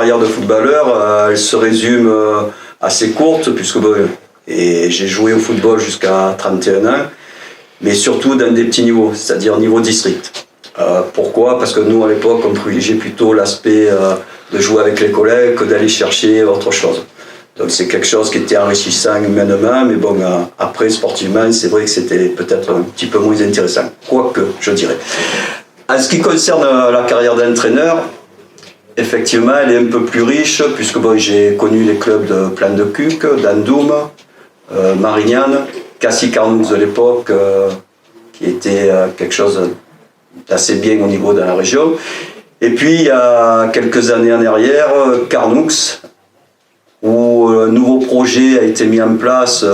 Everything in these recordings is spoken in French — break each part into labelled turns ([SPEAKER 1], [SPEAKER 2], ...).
[SPEAKER 1] carrière de footballeur, elle se résume assez courte, puisque et j'ai joué au football jusqu'à 31 ans, mais surtout dans des petits niveaux, c'est-à-dire niveau district. Pourquoi ? Parce que nous, à l'époque, on privilégiait plutôt l'aspect de jouer avec les collègues que d'aller chercher autre chose. Donc c'est quelque chose qui était enrichissant humainement, mais bon, après, sportivement, c'est vrai que c'était peut-être un petit peu moins intéressant. Quoique, je dirais. En ce qui concerne la carrière d'entraîneur, effectivement, elle est un peu plus riche, puisque bon, j'ai connu les clubs de Plan de Cuques, d'Andoum, Marignane, Cassis-Carnoux de l'époque, qui était quelque chose d'assez bien au niveau de la région. Et puis, il y a quelques années en arrière, Carnoux, où un nouveau projet a été mis en place.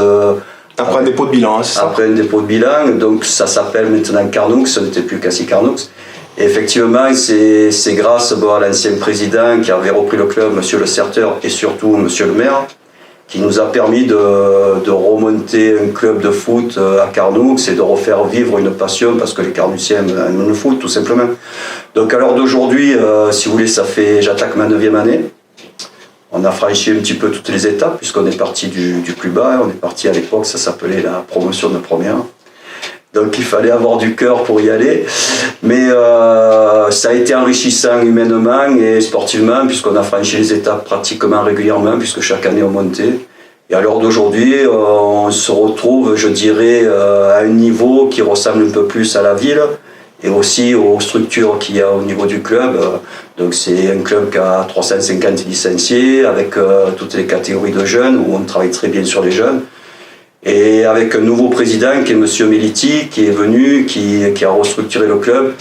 [SPEAKER 2] Après un dépôt de bilan, c'est ça ?
[SPEAKER 1] Après un dépôt de bilan, donc ça s'appelle maintenant Carnoux, ce n'était plus Cassis-Carnoux. Et effectivement, c'est grâce à l'ancien président qui avait repris le club, M. Le Certeur, et surtout M. le maire, qui nous a permis de remonter un club de foot à Carnoux et de refaire vivre une passion, parce que les Carnoussiens aiment le foot, tout simplement. Donc à l'heure d'aujourd'hui, si vous voulez, j'attaque ma 9e année. On a franchi un petit peu toutes les étapes, puisqu'on est parti du plus bas. On est parti à l'époque, ça s'appelait la promotion de première. Donc il fallait avoir du cœur pour y aller. Mais ça a été enrichissant humainement et sportivement, puisqu'on a franchi les étapes pratiquement régulièrement, puisque chaque année on montait. Et à l'heure d'aujourd'hui, on se retrouve, je dirais, à un niveau qui ressemble un peu plus à la ville, et aussi aux structures qu'il y a au niveau du club. Donc c'est un club qui a 350 licenciés, avec toutes les catégories de jeunes, où on travaille très bien sur les jeunes. Et avec un nouveau président qui est M. Meliti, qui est venu, qui a restructuré le club.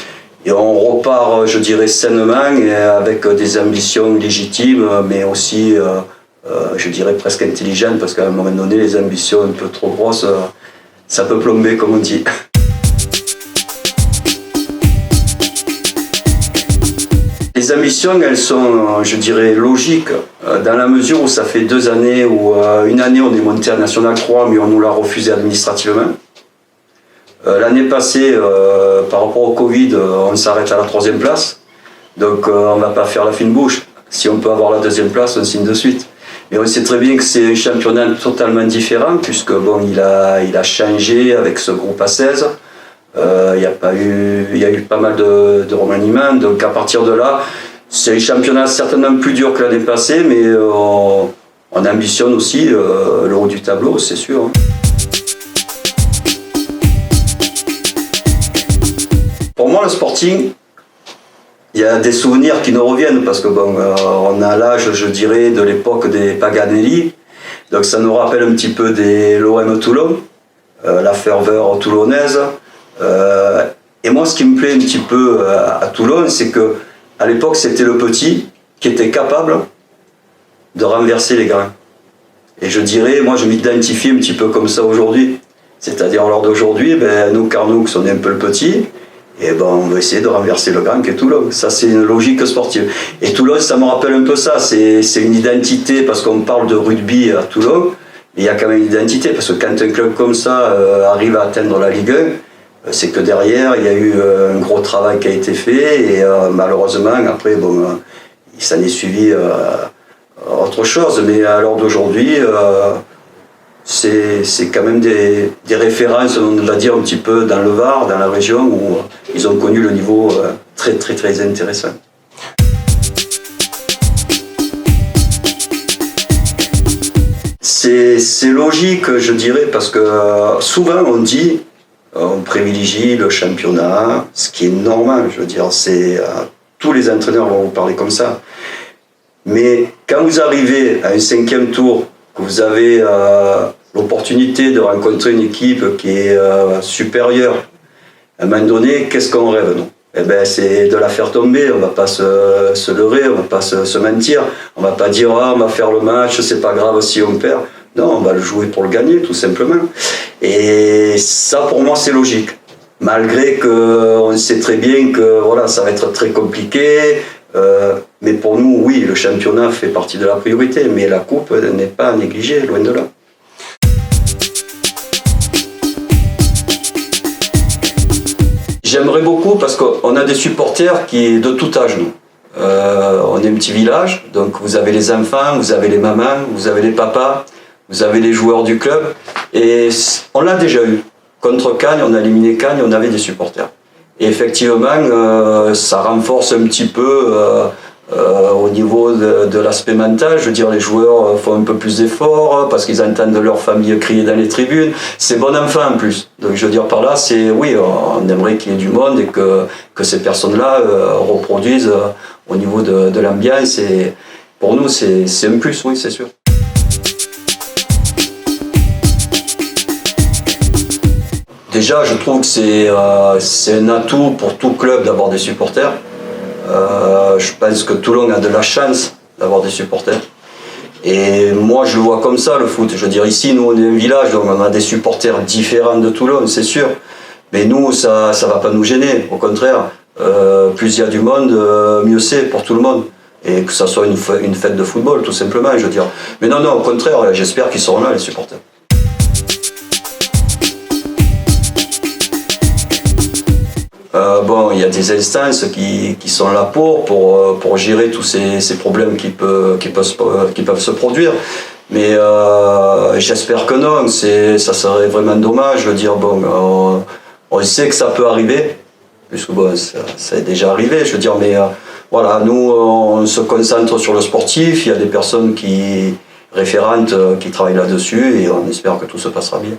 [SPEAKER 1] Et on repart, je dirais, sainement, et avec des ambitions légitimes, mais aussi, je dirais, presque intelligentes, parce qu'à un moment donné, les ambitions un peu trop grosses, ça peut plomber, comme on dit. Les ambitions, elles sont, je dirais, logiques, dans la mesure où ça fait 2 années, ou une année on est monté à National 3, mais on nous l'a refusé administrativement. L'année passée, par rapport au Covid, on s'arrête à la 3e place, donc on ne va pas faire la fine bouche. Si on peut avoir la 2e place, on signe de suite. Mais on sait très bien que c'est un championnat totalement différent, puisque bon, il a changé avec ce groupe à 16. Il y a eu pas mal de remaniements, donc à partir de là, c'est un championnat certainement plus dur que l'année passée, mais on ambitionne aussi le haut du tableau, c'est sûr. Pour moi, le Sporting, il y a des souvenirs qui nous reviennent, parce que bon, on a l'âge, je dirais, de l'époque des Paganelli, donc ça nous rappelle un petit peu des l'OM Toulon, la ferveur toulonnaise. Et moi, ce qui me plaît un petit peu à Toulon, c'est que à l'époque, c'était le petit qui était capable de renverser les grands. Et je dirais, moi, je m'identifie un petit peu comme ça aujourd'hui. C'est-à-dire, lors d'aujourd'hui, nous, Carnoux, on est un peu le petit, et on va essayer de renverser le grand qui est Toulon. Ça, c'est une logique sportive. Et Toulon, ça me rappelle un peu ça. C'est une identité, parce qu'on parle de rugby à Toulon, mais il y a quand même une identité, parce que quand un club comme ça arrive à atteindre la Ligue 1, c'est que derrière, il y a eu un gros travail qui a été fait, et malheureusement, après, il s'en est suivi autre chose. Mais à l'heure d'aujourd'hui, c'est quand même des références, on va dire, un petit peu dans le Var, dans la région, où ils ont connu le niveau très, très, très intéressant. C'est logique, je dirais, parce que souvent on dit, on privilégie le championnat, ce qui est normal, je veux dire, tous les entraîneurs vont vous parler comme ça. Mais quand vous arrivez à un 5e tour, que vous avez l'opportunité de rencontrer une équipe qui est supérieure, à un moment donné, qu'est-ce qu'on rêve, nous ? C'est de la faire tomber, on ne va pas se leurrer, on ne va pas se mentir, on ne va pas dire on va faire le match, c'est pas grave si on perd. Non, on va le jouer pour le gagner, tout simplement. Et ça, pour moi, c'est logique. Malgré qu'on sait très bien que voilà, ça va être très compliqué. Mais pour nous, oui, le championnat fait partie de la priorité. Mais la coupe n'est pas négligée, loin de là. J'aimerais beaucoup, parce qu'on a des supporters qui de tout âge, nous. On est un petit village, donc vous avez les enfants, vous avez les mamans, vous avez les papas, vous avez les joueurs du club. Et on l'a déjà eu. Contre Cagnes, on a éliminé Cagnes, on avait des supporters. Et effectivement, ça renforce un petit peu au niveau de l'aspect mental. Je veux dire, les joueurs font un peu plus d'efforts parce qu'ils entendent leur famille crier dans les tribunes. C'est bon enfant en plus. Donc je veux dire par là, oui, on aimerait qu'il y ait du monde et que ces personnes-là reproduisent au niveau de l'ambiance. Et pour nous, c'est un plus, oui, c'est sûr. Déjà, je trouve que c'est un atout pour tout club d'avoir des supporters. Je pense que Toulon a de la chance d'avoir des supporters. Et moi, je le vois comme ça, le foot. Je veux dire, ici, nous, on est un village, donc on a des supporters différents de Toulon, c'est sûr. Mais nous, ça va pas nous gêner. Au contraire, plus il y a du monde, mieux c'est pour tout le monde. Et que ça soit une fête de football, tout simplement, je veux dire. Mais non, au contraire, j'espère qu'ils seront là, les supporters. Bon, il y a des instances qui sont là pour gérer tous ces problèmes qui peuvent se produire. Mais j'espère que non, ça serait vraiment dommage. Je veux dire, bon, on sait que ça peut arriver, puisque bon, ça est déjà arrivé, je veux dire, mais voilà, nous, on se concentre sur le sportif, il y a des personnes référentes qui travaillent là-dessus, et on espère que tout se passera bien.